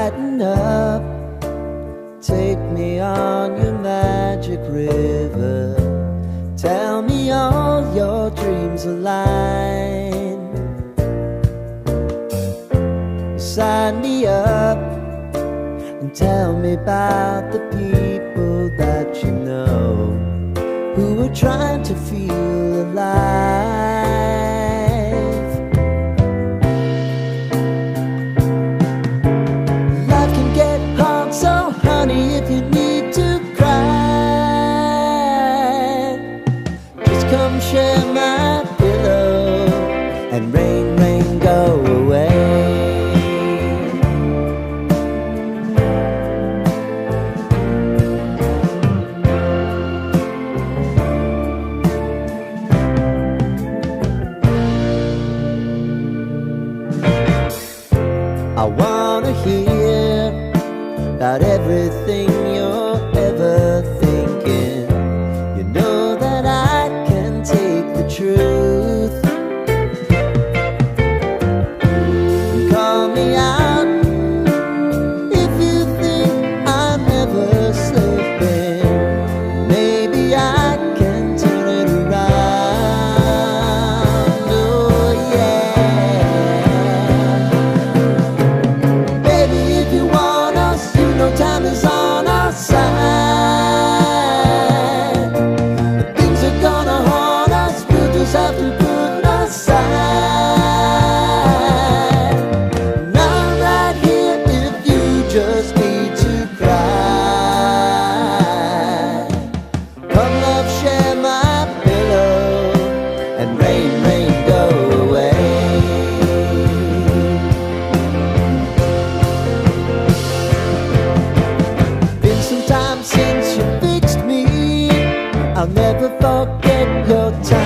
Lighten up, take me on your magic river. Tell me all your dreams align. Sign me up and tell me about the people that you know who are trying to feel alive. Life can get hard, so honey, if you need to cry, just come share my pillow and rain, rain, go away. I wanna hear about everything you're ever thinking. You know that I can take the truth. Call me out if you think I'm ever slipping. Maybe I can turn it around. Oh yeah. Baby, if you want us, you know time is on our side. But things are gonna haunt us, we'll just have to put aside. And I'm right here if you just need to cry. Come love, share my pillow and rain, rain, go away. Been some time since you fixed me. I'll never forget your time.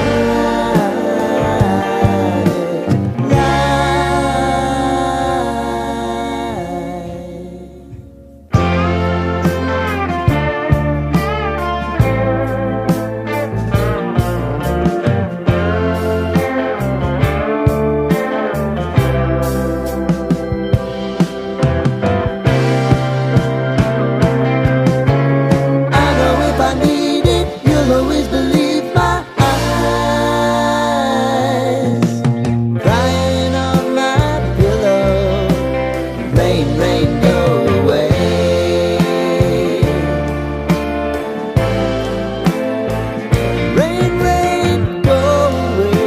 I know if I need it, you'll always believe my eyes. Crying on my pillow, rain, rain, go away. Rain, rain, go away.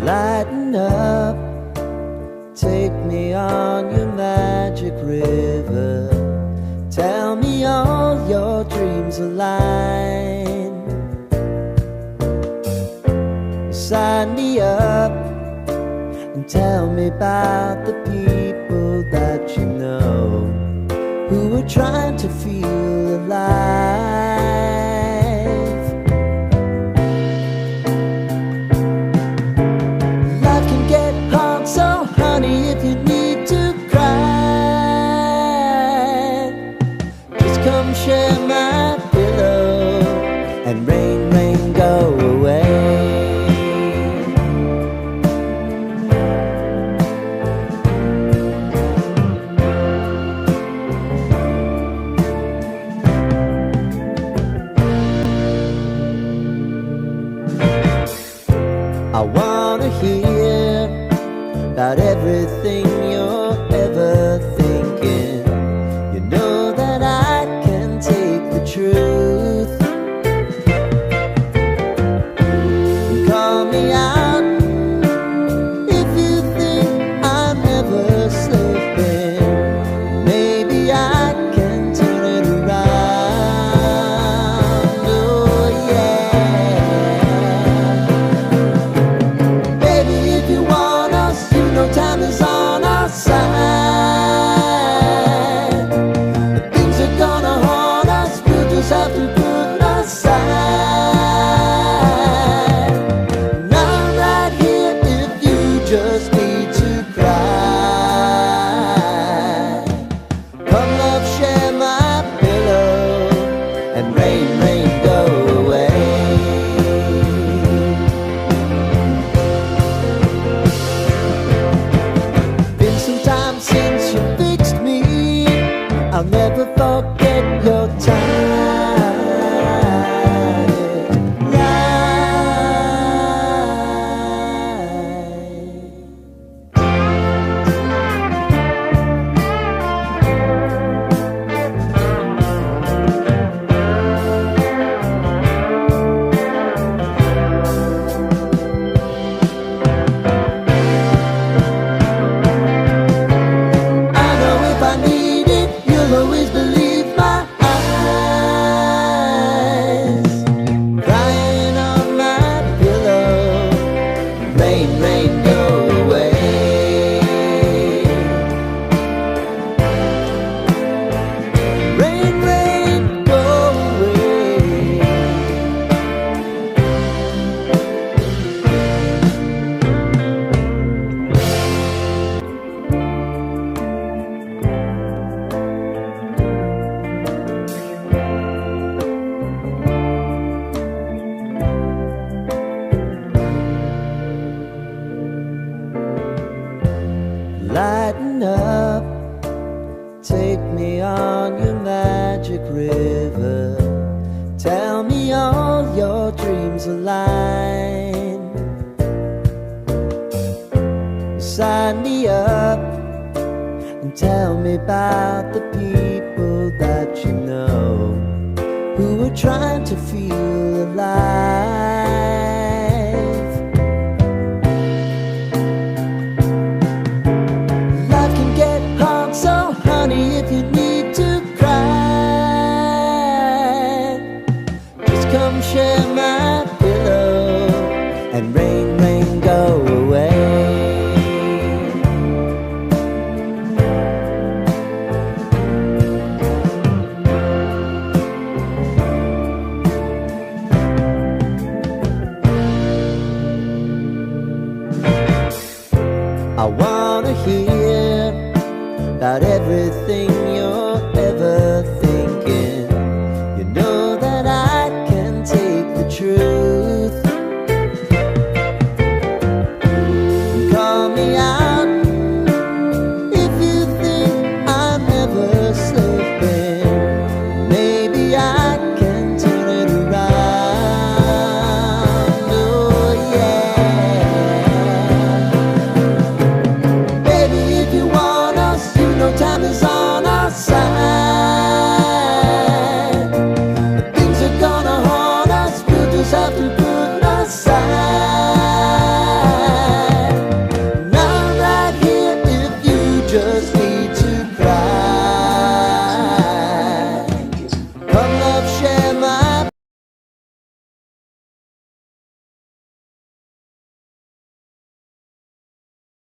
Lighten up, take me on your magic river. Tell me all your dreams align. Sign me up and tell me about the people that you know who are trying to feel alive. Life can get hard, so honey, if you need to cry, just come share my pillow and rain, rain, go away. never forget your time. Lighten up, take me on your magic river. Tell me all your dreams align. Sign me up and tell me about the people that you know who are trying to feel alive.